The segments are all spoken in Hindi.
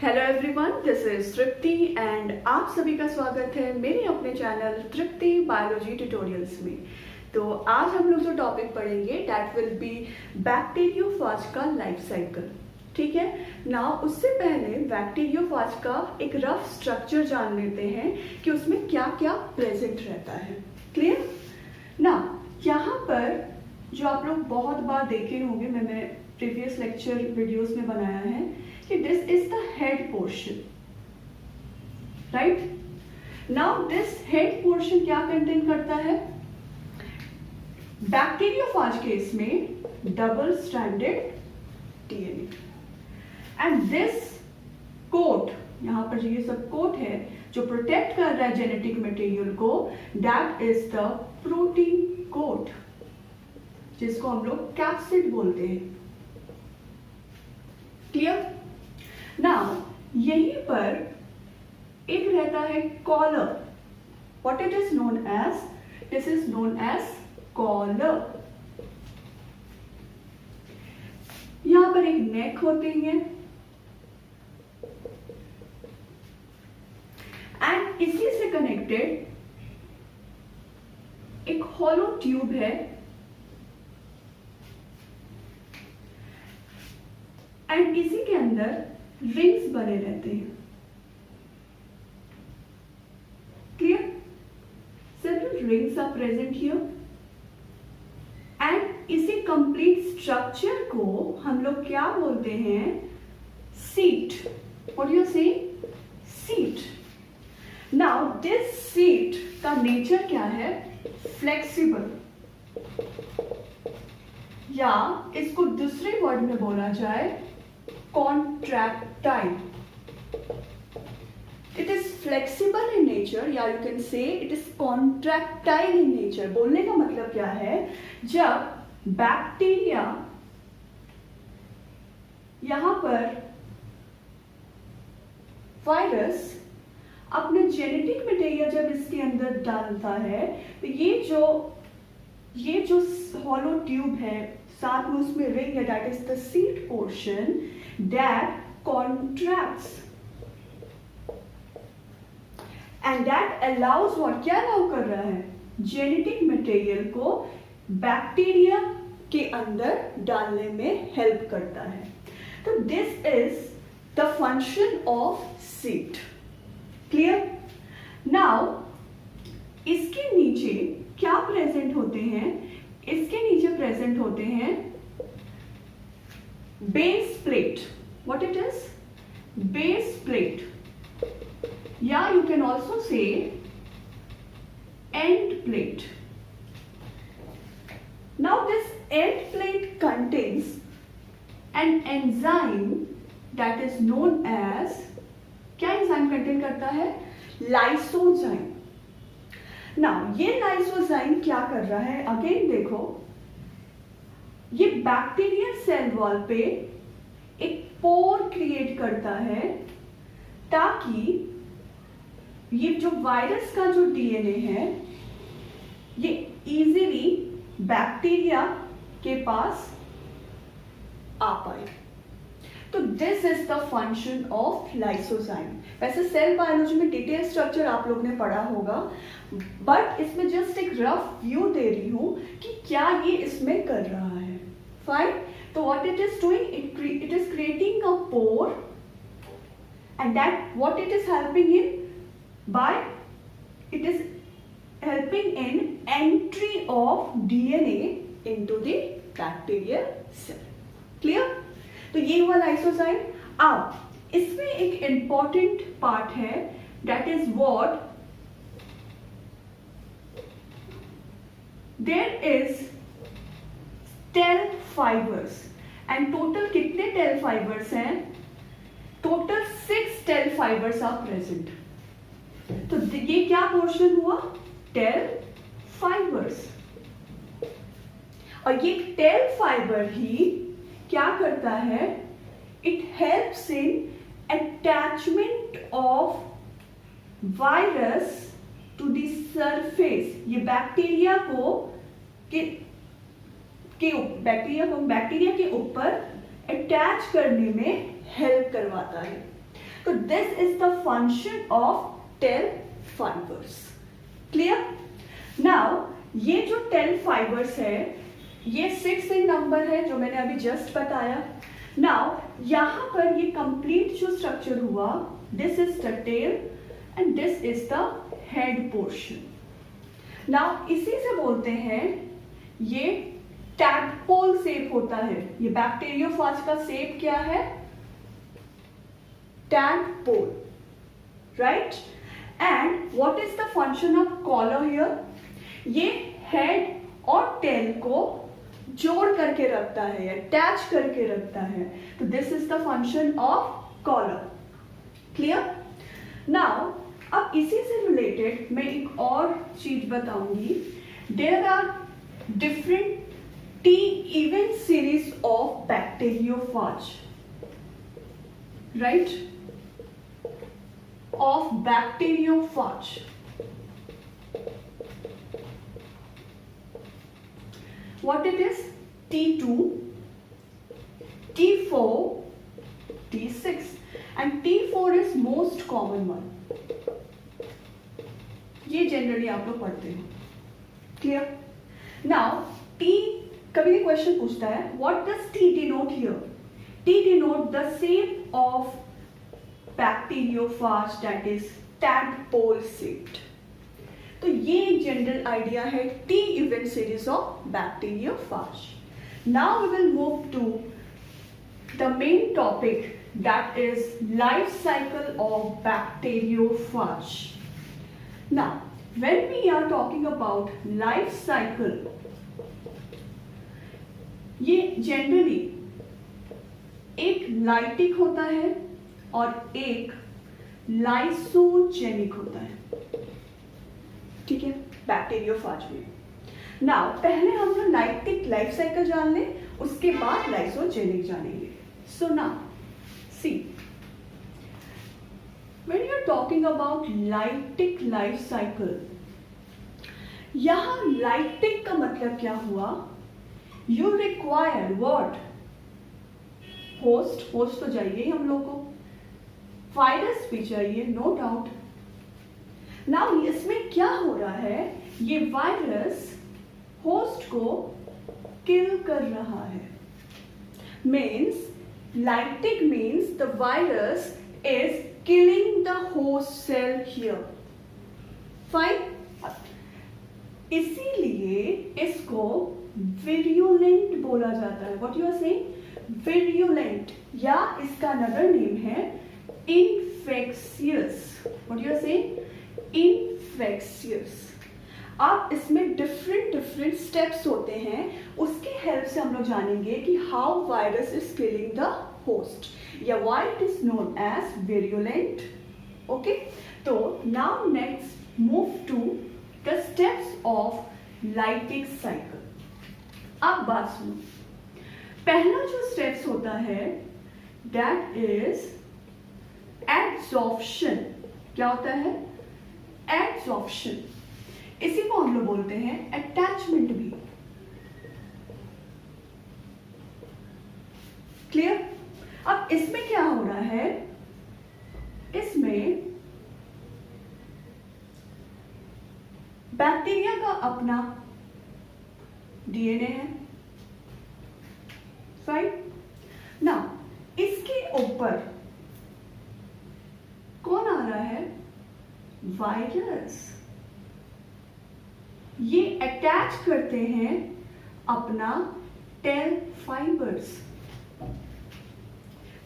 Hello everyone, this is Tripti and आप सभी का स्वागत है मेरे अपने चैनल तृप्ति बायोलॉजी ट्यूटोरियल्स में। तो आज हम लोग जो टॉपिक पढ़ेंगे दैट विल बी बैक्टीरियोफाज का लाइफ साइकिल। ठीक है ना। उससे पहले बैक्टीरियोफाज का एक रफ स्ट्रक्चर जान लेते हैं कि उसमें क्या क्या प्रेजेंट रहता है। क्लियर ना। यहाँ पर जो आप लोग बहुत बार देखे होंगे, मैंने प्रीवियस लेक्चर वीडियोस में बनाया है कि this is the head portion, right. Now this head portion क्या कंटेन करता है? बैक्टीरियोफाज केस में double stranded DNA and this coat, यहां पर ये सब कोट है जो प्रोटेक्ट कर रहा है जेनेटिक मटेरियल को, that is the protein coat, जिसको हम लोग कैप्सिड बोलते हैं। क्लियर? नाउ यहीं पर एक रहता है collar, what it is known as, this is known as collar. यहां पर एक नेक होती है एंड इसी से कनेक्टेड एक हॉलो ट्यूब है एंड इसी के अंदर रिंग्स बने रहते हैं। Clear? Several rings are present here and इसी कंप्लीट स्ट्रक्चर को हम लोग क्या बोलते हैं? Sheath. What do you say? Sheath. Now this sheath का नेचर क्या है? फ्लेक्सिबल, या इसको दूसरे वर्ड में बोला जाए contractile. It is flexible in nature, या you can say it is contractile in nature. बोलने का मतलब क्या है? जब बैक्टीरिया यहां पर वायरस अपने जेनेटिक मटेरियल जब इसके अंदर डालता है, तो ये जो हॉलो ट्यूब है, साथ में उसमें रिंग है, that is the seat portion that contracts and that allows what, क्या अलाउ कर रहा है? जेनेटिक मटेरियल को बैक्टीरिया के अंदर डालने में हेल्प करता है। तो this is the function of seat. Clear? Now इसके नीचे क्या प्रेजेंट होते हैं? इसके नीचे प्रेजेंट होते हैं base plate. What it is? Base plate. Yeah, you can also say end plate. Now this end plate contains an enzyme that is known as, क्या enzyme contain करता है? Lysozyme. Now ये lysozyme क्या कर रहा है? Again देखो, ये बैक्टीरियल सेल वॉल पे एक पोर क्रिएट करता है ताकि ये जो वायरस का जो डीएनए है ये इजीली बैक्टीरिया के पास आ पाए। तो this is the function of lysozyme. वैसे सेल बायोलॉजी में डिटेल स्ट्रक्चर आप लोग ने पढ़ा होगा, बट इसमें जस्ट एक रफ व्यू दे रही हूं कि क्या ये इसमें कर रहा है। फाइन। तो what it is doing, it is creating a pore and that what it is helping in by, it is helping in entry of DNA into the bacterial cell. Clear? तो ये हुआ लाइसोजाइम। अब इसमें एक इंपॉर्टेंट पार्ट है, that is what, there is tail fibers and total कितने टेल फाइबर्स हैं? Total 6 tail fibers are present. तो ये क्या पोर्शन हुआ? Tail fibers. और ये टेल फाइबर ही क्या करता है? It helps in attachment of virus to the surface. ये बैक्टीरिया के ऊपर अटैच करने में हेल्प करवाता है। तो this is the function of tail fibers. Clear? Now ये जो टेल फाइबर्स है ये 6 इन नंबर है जो मैंने अभी जस्ट बताया। नाउ यहां पर ये कंप्लीट जो स्ट्रक्चर हुआ, this is the tail and this is the head portion. Now इसी से बोलते हैं ये टैडपोल शेप होता है। ये बैक्टीरियोफाज का शेप क्या है? Tadpole, right? And what is the function of collar here? ये हेड और टेल को जोड़ करके रखता है, अटैच करके रखता है। तो this is the function of collar. Clear? Now अब इसी से रिलेटेड मैं एक और चीज बताऊंगी। There are different T even series of bacteriophage, right? Of bacteriophage. What it is? T2, T4, T6 and T4 is most common one. ये जनरली आप लोग पढ़ते हैं। क्लियर? नाउ T कभी भी क्वेश्चन पूछता है what does T denote here? T denote the shape of bacteriophage that is tadpole shaped. तो ये एक जनरल आइडिया है T even series of bacteriophage. Now we will move to the main topic that is life cycle of bacteriophage. Now when we are talking about life cycle, ये जनरली एक लाइटिक होता है और एक लाइसोजेनिक होता है। ठीक है, बैक्टीरियोफाज में। नाउ पहले हम लोग लाइटिक लाइफ साइकिल जान लें, उसके बाद लाइसोजेनिक जानेंगे। So now see, when you are talking about lytic life cycle, यहां लाइटिक का मतलब क्या हुआ? You require what? Host. Host तो चाहिए हम लोगों को, वायरस भी चाहिए, नो डाउट। नाउ इसमें क्या हो रहा है? ये वायरस होस्ट को किल कर रहा है। Means lytic means the virus is killing the host cell here. Fine. इसीलिए इसको विर्युलेंट बोला जाता है। What you are saying? Virulent, या इसका अनदर नेम है infectious. What you are saying? Infectious. अब इसमें डिफरेंट स्टेप्स होते हैं, उसकी हेल्प से हम लोग जानेंगे कि how virus is killing the host, या why it is known as virulent. Okay, तो now next move to the steps of lytic cycle. अब बात सुनो, पहला जो स्टेप्स होता है दैट इज एड्सॉर्प्शन। क्या होता है? एड्सॉर्प्शन। इसी को हम लोग बोलते हैं अटैचमेंट भी। क्लियर? अब इसमें क्या हो रहा है? इसमें बैक्टीरिया का अपना डीएनए है, राइट? नाउ इसके ऊपर कौन आ रहा है? वायरस। ये अटैच करते हैं अपना टेल फाइबर्स।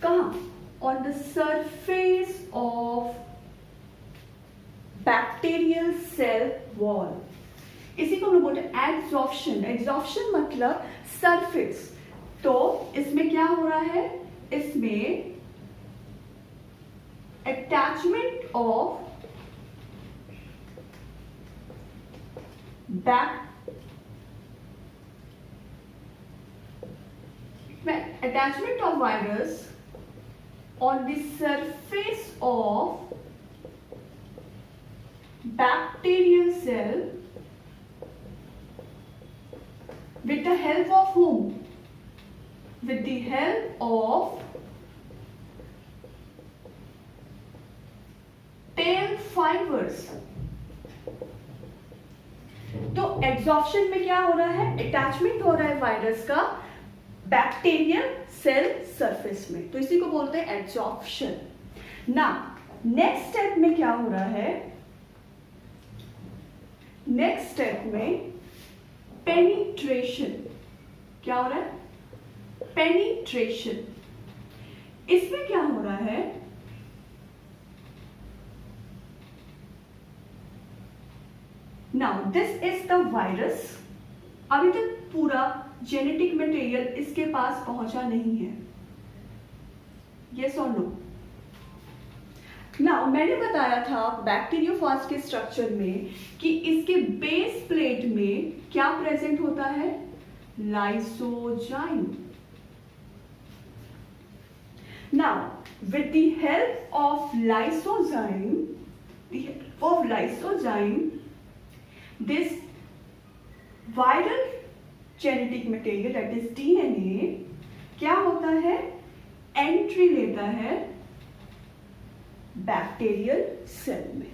कहां? On the surface of bacterial cell wall. इसी को हम लोग बोलते हैं एड्सॉर्प्शन। एड्सॉर्प्शन मतलब सरफेस। तो इसमें क्या हो रहा है? इसमें attachment of attachment of virus on the surface of bacterial cell with the help of whom? With the help of fibres. तो एड्सॉर्प्शन में क्या हो रहा है, अटैचमेंट हो रहा है वायरस का बैक्टीरियल सेल सरफेस में, तो इसी को बोलते हैं एड्सॉर्प्शन। ना नेक्स्ट स्टेप में क्या हो रहा है, नेक्स्ट स्टेप में पेनिट्रेशन। क्या हो रहा है, पेनिट्रेशन। इसमें क्या हो रहा है, now this is the virus. अभी तक पूरा जेनेटिक मटेरियल इसके पास पहुंचा नहीं है, यस और नो। नाउ मैंने बताया था बैक्टीरियोफाज के स्ट्रक्चर में कि इसके बेस प्लेट में क्या प्रेजेंट होता है, lysozyme. Now with the help of lysozyme, this viral genetic material that is DNA क्या होता है, एंट्री लेता है बैक्टीरियल सेल में।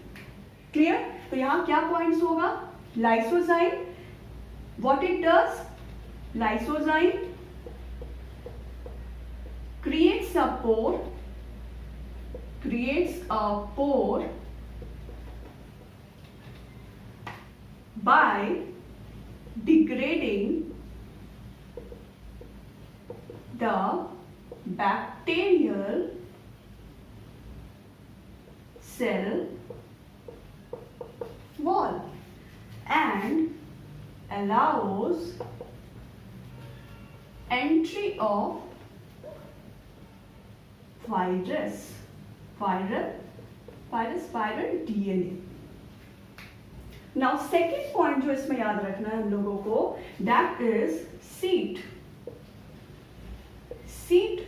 क्लियर? तो यहां क्या पॉइंट्स होगा, lysozyme, what it does, lysozyme creates a pore by degrading the bacterial cell wall and allows entry of viral DNA। Now second point जो इसमें याद रखना है हम लोगों को, that is seat. Seat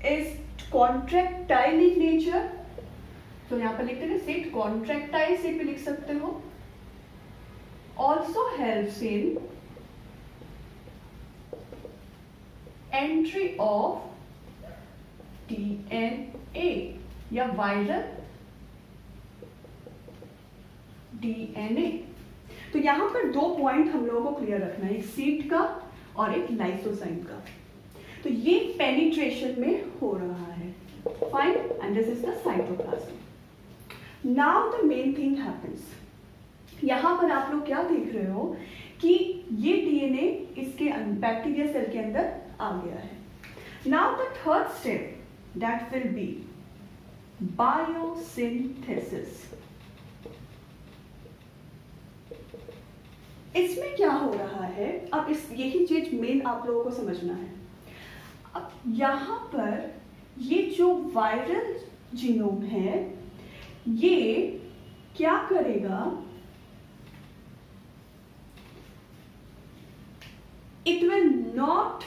is contractile in nature, तो यहां पर लिखते हैं सीट कॉन्ट्रैक्टाइल, सीट पे लिख सकते हो। Also helps in entry of DNA या वायरल DNA। तो यहां पर दो पॉइंट हम लोगों को क्लियर रखना है, एक सीट का और एक लाइसोजाइम का। तो ये पेनिट्रेशन में हो रहा है, fine, and this is the cytoplasm. Now the main thing happens. यहां पर आप लोग क्या देख रहे हो कि ये DNA इसके बैक्टीरिया सेल के अंदर आ गया है। Now the third step that will be biosynthesis. इसमें क्या हो रहा है, अब इस यही चीज मेन आप लोगों को समझना है। अब यहां पर ये जो वायरल जीनोम है ये क्या करेगा, it will not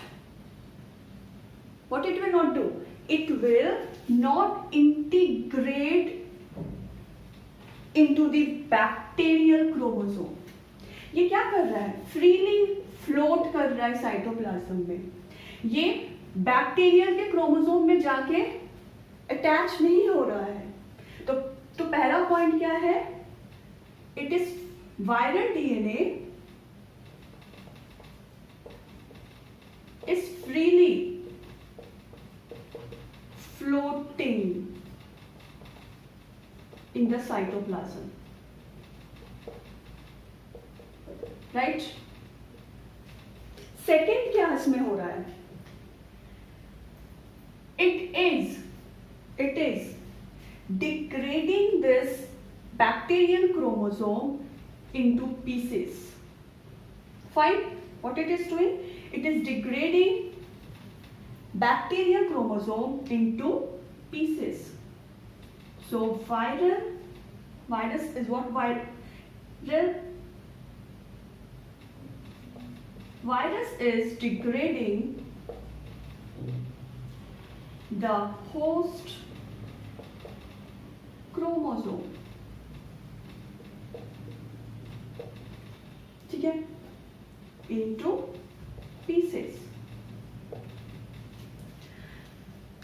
do, it will not integrate into the bacterial chromosome। ये क्या कर रहा है, फ्रीली फ्लोट कर रहा है साइटोप्लाज्म में। ये बैक्टीरियल के क्रोमोसोम में जाके अटैच नहीं हो रहा है। तो पहला पॉइंट क्या है, it is viral DNA is freely floating in the cytoplasm, right? Second क्या इसमें हो रहा है, it is degrading this bacterial chromosome into pieces। Fine, what it is doing, it is degrading bacterial chromosome into pieces। So virus is what virus is degrading the host chromosome, ठीक है, into pieces।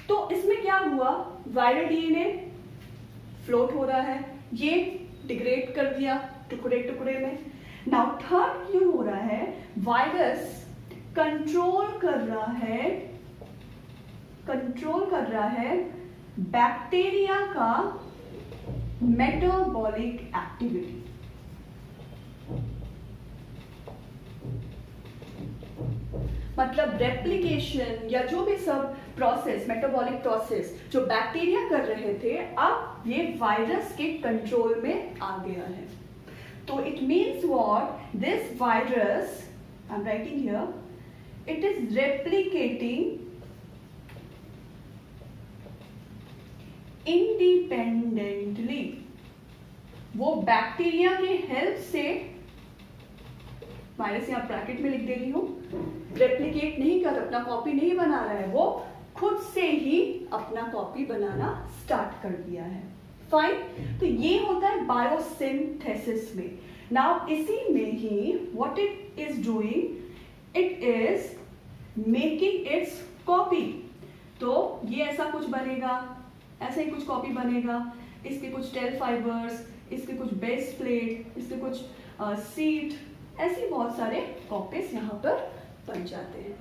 तो इसमें क्या हुआ, वायरल DNA फ्लोट हो रहा है, ये डिग्रेड कर दिया टुकड़े टुकड़े में। नाउ थर्ड ये हो रहा है वायरस कंट्रोल कर रहा है बैक्टीरिया का मेटाबॉलिक एक्टिविटी। मतलब रेप्लिकेशन या जो भी सब प्रोसेस, मेटाबॉलिक प्रोसेस जो बैक्टीरिया कर रहे थे, अब ये वायरस के कंट्रोल में आ गया है। तो it means what, this virus, I am writing here, it is replicating independently. वो बैक्टीरिया के हेल्प से, वायरस यहां ब्रैकेट में लिख दे रही हूं, रेप्लिकेट नहीं कर, अपना कॉपी नहीं बना रहा है, वो खुद से ही अपना कॉपी बनाना स्टार्ट कर दिया है। फाइन, तो ये होता है बायोसिंथेसिस में। नाउ इसी में ही what it is doing, it is making its copy. तो ये ऐसा कुछ बनेगा, ऐसा ही कुछ कॉपी बनेगा, इसके कुछ टेल फाइबर्स, इसके कुछ बेस प्लेट, इसके कुछ सीट, ऐसे बहुत सारे कॉपीज यहाँ पर बन जाते हैं।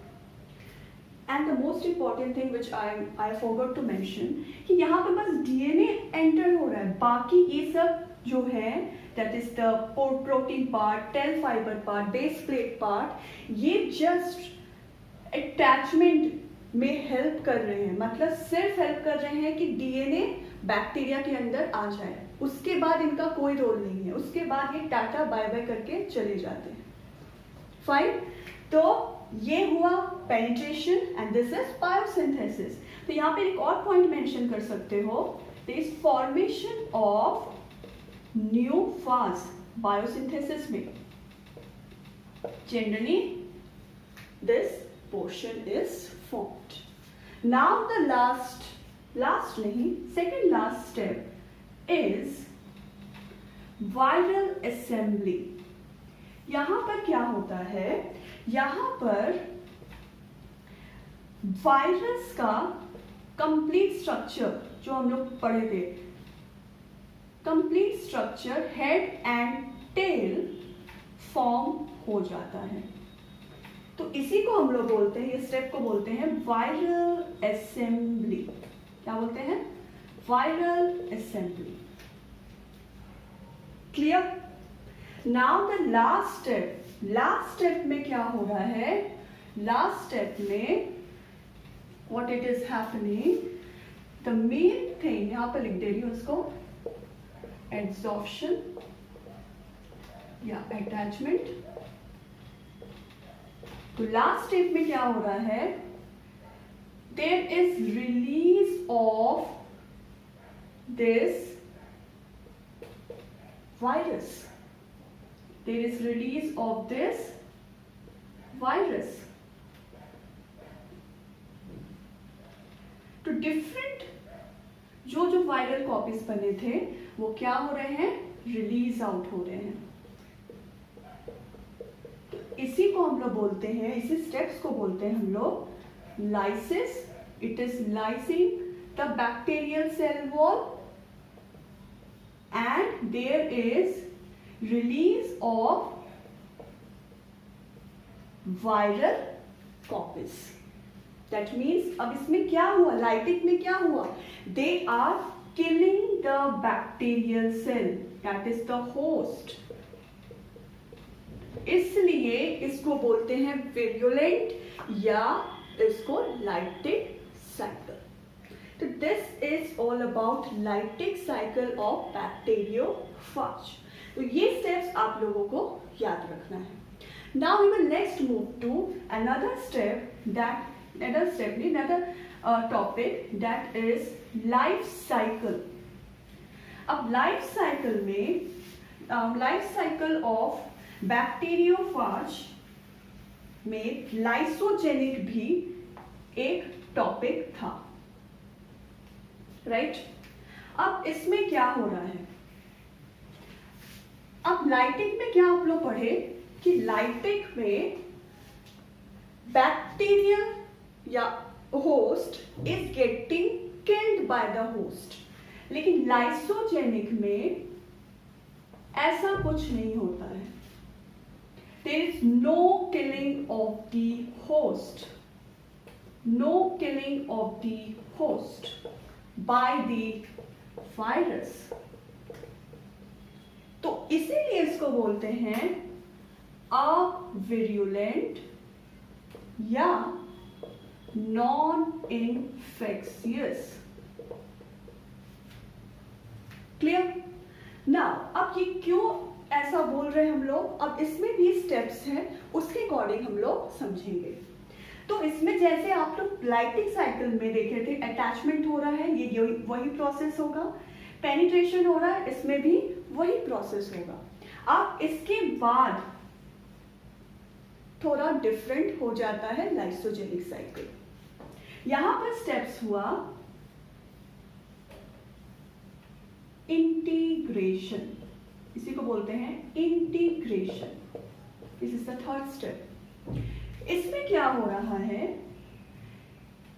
And the most important thing which I forgot to mention, कि यहाँ पे बस डीएनए एंटर हो रहा है, बाकी ये सब जो है that is the protein part, tail fiber part, base plate part, ये जस्ट अटैचमेंट में हेल्प कर रहे हैं। मतलब सिर्फ हेल्प कर रहे हैं कि डीएनए बैक्टीरिया के अंदर आ जाए, उसके बाद इनका कोई रोल नहीं है, उसके बाद ये टाटा बाय बाय करके चले जाते हैं। फाइन, तो ये हुआ penetration and this is biosynthesis. तो यहाँ पे एक और पॉइंट मेंशन कर सकते हो, this formation of new phage biosynthesis में generally this portion is formed. Now the last नहीं, second last step is viral assembly. यहाँ पर क्या होता है, यहाँ पर वायरस का कंप्लीट स्ट्रक्चर जो हम लोग पढ़े थे, complete structure head and tail form हो जाता है। तो इसी को हम लोग बोलते हैं, इस स्टेप को बोलते हैं वायरल असेंबली। क्या बोलते हैं? Viral assembly. Clear? Now the last step में क्या हो रहा है? लास्ट स्टेप में what it is happening, the main thing, यहां पर लिख दे रही हूं उसको, एड्सॉर्प्शन या अटैचमेंट। तो लास्ट स्टेप में क्या हो रहा है, there is release of this virus. There is release of this virus. तो डिफरेंट जो वायरल कॉपीज बने थे वो क्या हो रहे हैं, रिलीज आउट हो रहे हैं। इसी को हम लोग बोलते हैं, इसी स्टेप्स को बोलते हैं हम लोग lysis. It is lysing the bacterial cell wall and there is release of viral copies. That means अब इसमें क्या हुआ, लाइटिक में क्या हुआ, they are killing the bacterial cell, that is the host. इसलिए इसको बोलते हैं virulent या इसको lytic cycle. So this is all about lytic cycle of bacteriophage. तो ये steps आप लोगों को याद रखना है. Now we will next move to another topic that is life cycle. अब life cycle में life cycle of bacteriophage में lysogenic भी एक टॉपिक था, राइट? अब इसमें क्या हो रहा है, अब लाइटिक में क्या आप लोग पढ़े कि लाइटिक में बैक्टीरिया या host is getting killed by the host, लेकिन लाइसोजेनिक में ऐसा कुछ नहीं होता है। There is no killing of the host, no killing of the host by the virus. तो इसीलिए इसको बोलते हैं अविरुलेंट या नॉन इन्फेक्शियस। क्लियर? नाउ अब ये क्यों ऐसा बोल रहे हैं हम लोग, अब इसमें भी स्टेप्स हैं, उसके अकॉर्डिंग हम लोग समझेंगे। तो इसमें जैसे आप लोग लाइटिंग साइकिल में देखे थे, अटैचमेंट हो रहा है, ये वही प्रोसेस होगा, पेनिट्रेशन हो रहा है, इसमें भी वही प्रोसेस होगा। अब इसके बाद थोड़ा डिफरेंट हो जाता है लाइसोजेनिक साइकिल। यहां पर स्टेप्स हुआ इंटीग्रेशन, इसी को बोलते हैं integration. This is the third step. इसमें क्या हो रहा है,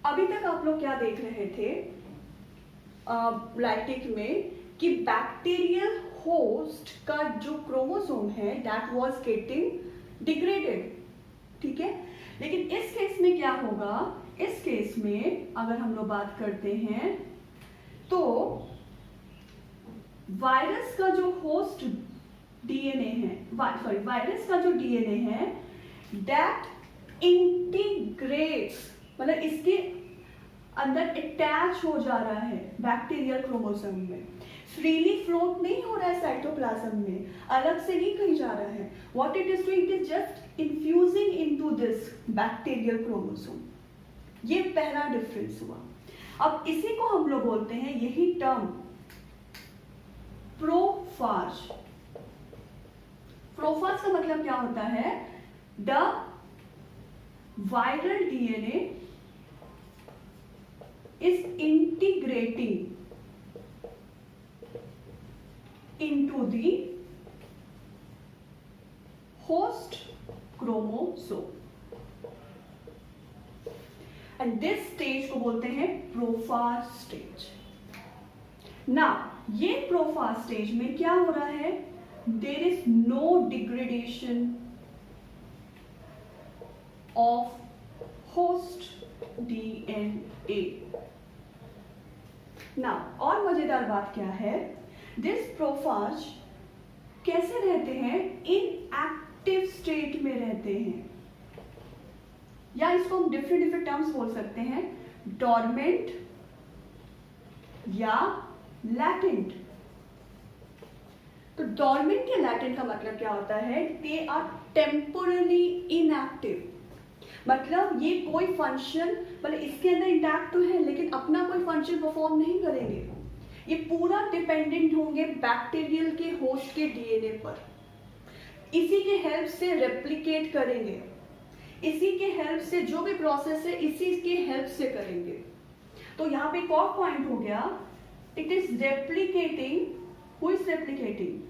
अभी तक आप लोग क्या देख रहे थे लाइटिक में कि बैक्टीरियल होस्ट का जो क्रोमोसोम है दैट वाज गेटिंग डिग्रेडेड, ठीक है। लेकिन इस केस में क्या होगा, इस केस में अगर हम लोग बात करते हैं तो वायरस का जो होस्ट डीएनए है, वायरस का जो डीएनए है दैट इंटीग्रेट्स, मतलब इसके अंदर अटैच हो जा रहा है बैक्टीरियल क्रोमोसोम में, फ्रीली फ्लोट नहीं हो रहा है साइटोप्लाज्म में, अलग से नहीं कहीं जा रहा है। What it is doing, it is just infusing into this bacterial chromosome. ये पहला डिफरेंस हुआ। अब इसी को हम लोग बोलते हैं, यही टर्म प्रोफाज। प्रोफाज का मतलब क्या होता है, the viral DNA is integrating into the host chromosome and this stage को बोलते हैं प्रोफाज स्टेज। ना ये प्रोफाज स्टेज में क्या हो रहा है, there is no degradation of host DNA। ना और मजेदार बात क्या है, दिस प्रोफाज कैसे रहते हैं, इनएक्टिव स्टेट में रहते हैं, या इसको हम डिफरेंट टर्म्स बोल सकते हैं, डोरमेंट या लैटेंट। तो डोरमेंट या लैटेंट का मतलब क्या होता है, दे आर टेम्पोरली इनएक्टिव, मतलब ये कोई फंक्शन, मतलब इसके अंदर इंटैक्ट तो है लेकिन अपना कोई फंक्शन परफॉर्म नहीं करेंगे, ये पूरा डिपेंडेंट होंगे बैक्टीरियल के होस्ट के डीएनए पर, इसी के हेल्प से रेप्लिकेट करेंगे, इसी के हेल्प से जो भी प्रोसेस है इसी के हेल्प से करेंगे। तो यहाँ पे एक और पॉइंट हो गया, it is replicating, who is replicating,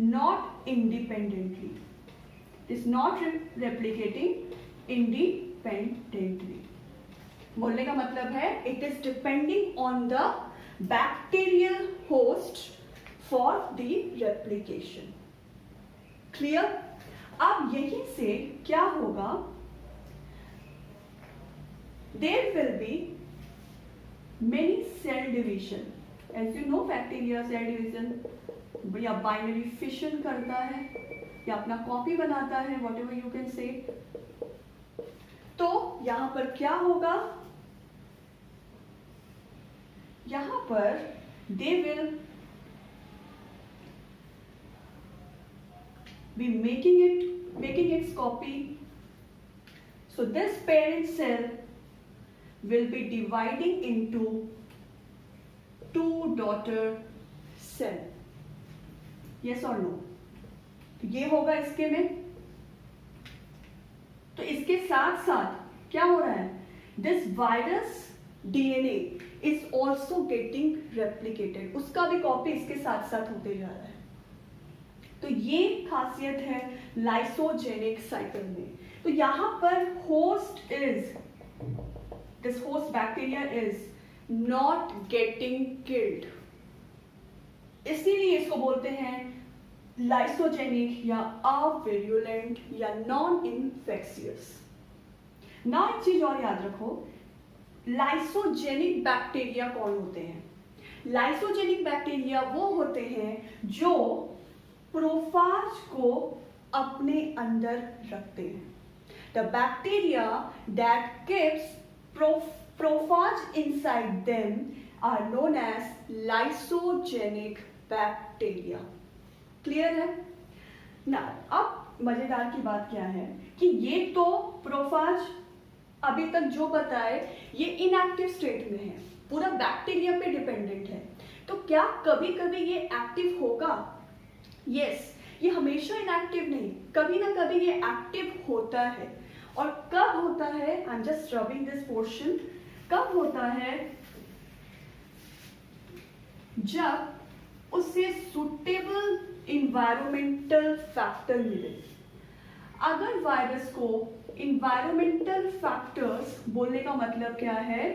not independently, is not replicating independently. बोलने का मतलब है it is depending on the bacterial host for the replication. Clear? अब यहीं से क्या होगा, there will be many cell division. As you know bacteria cell division या बाइनरी फिशन करता है या अपना कॉपी बनाता है, what ever you can say. तो यहां पर क्या होगा, यहां पर they will be making its copy. So this parent cell will be dividing into two daughter cell. Yes or no? तो ये होगा इसके में। तो इसके साथ साथ क्या हो रहा है, this virus DNA is also getting replicated, उसका भी कॉपी इसके साथ साथ होते जा रहा है। तो ये खासियत है लाइसोजेनिक साइकिल में। तो यहां पर host is, this host bacteria is not getting killed, इसीलिए इसको बोलते हैं लाइसोजेनिक या अविरुलेंट या नॉन इन्फेक्शियस। ना एक चीज और याद रखो, लाइसोजेनिक बैक्टीरिया कौन होते हैं? लाइसोजेनिक बैक्टीरिया वो होते हैं जो प्रोफाज को अपने अंदर रखते हैं। The bacteria that keeps prophage inside them are known as lysogenic bacteria. Clear है ना? अब मजेदार की बात क्या है कि ये तो प्रोफाज अभी तक जो बताए ये इनएक्टिव स्टेट में है, पूरा बैक्टीरिया पे डिपेंडेंट है। तो क्या कभी कभी ये एक्टिव होगा? यस, ये हमेशा इनएक्टिव नहीं, कभी ना कभी ये एक्टिव होता है। और कब होता है? I am just rubbing this portion. कब होता है? जब उससे सुटेबल इन्वायरमेंटल फैक्टर मिले। अगर वायरस को इन्वायरमेंटल फैक्टर्स बोलने का मतलब क्या है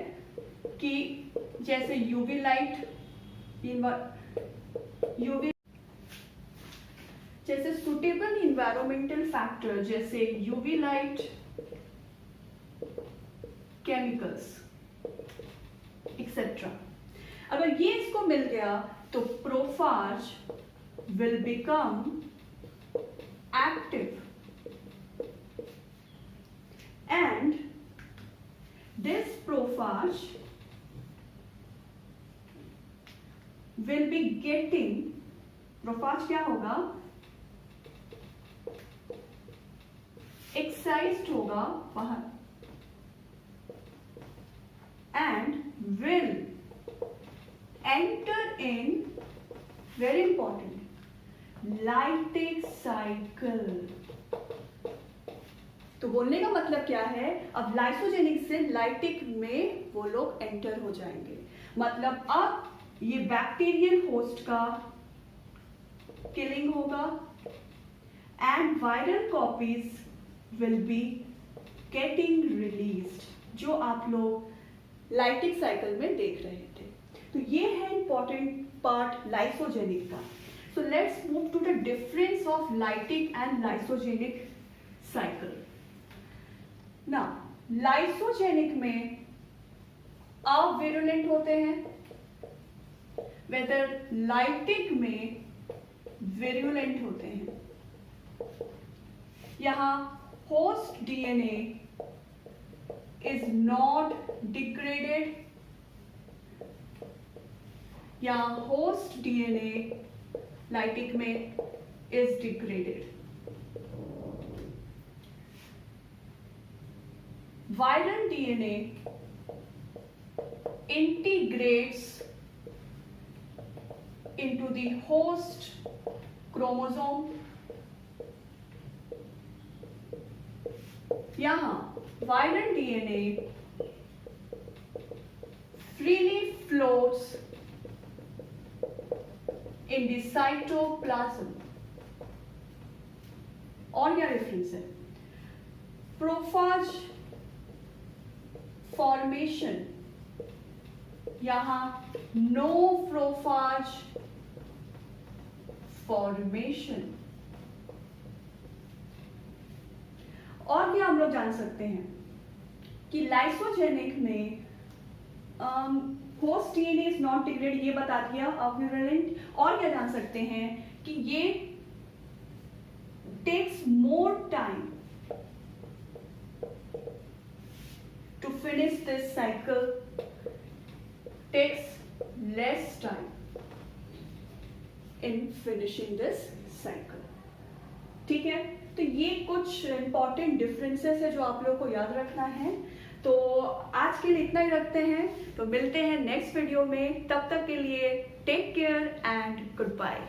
कि जैसे यूवी लाइट, जैसे सुटेबल इन्वायरमेंटल फैक्टर जैसे यूवी लाइट, केमिकल्स एक्सेट्रा, अगर ये इसको मिल गया तो प्रोफाज will become active and this prophage will be getting, प्रोफाज क्या होगा? एक्साइज्ड होगा बाहर and will enter in, very important, lytic cycle. तो बोलने का मतलब क्या है? अब लाइसोजेनिक से लाइटिक में वो लोग एंटर हो जाएंगे। मतलब अब ये बैक्टीरियल होस्ट का किलिंग होगा and viral copies will be getting released, जो आप लोग लाइटिक साइकिल में देख रहे थे। तो ये है इंपॉर्टेंट पार्ट लाइसोजेनिक का। So let's move to the difference of lytic and lysogenic cycle. Now, lysogenic में अविरुलेंट होते हैं, whether lytic में विरुलेंट होते हैं। यहाँ host DNA is not degraded, या host DNA लाइटिक में is degraded. Viral DNA integrates into the host chromosome. यहाँ viral DNA freely floats in the cytoplasm. और क्या डिफरेंस है? प्रोफाज फॉर्मेशन, यहां नो प्रोफाज फॉर्मेशन। और क्या हम लोग जान सकते हैं कि लाइसोजेनिक में host DNA is not degrade, ये बता दिया, अविरुलेंट। और क्या जान सकते हैं कि ये takes more time to finish this cycle, takes less time in finishing this cycle. ठीक है, तो ये कुछ इंपॉर्टेंट डिफरेंसेस है जो आप लोगों को याद रखना है। तो आज के लिए इतना ही रखते हैं, तो मिलते हैं नेक्स्ट वीडियो में। तब तक के लिए take care and good bye.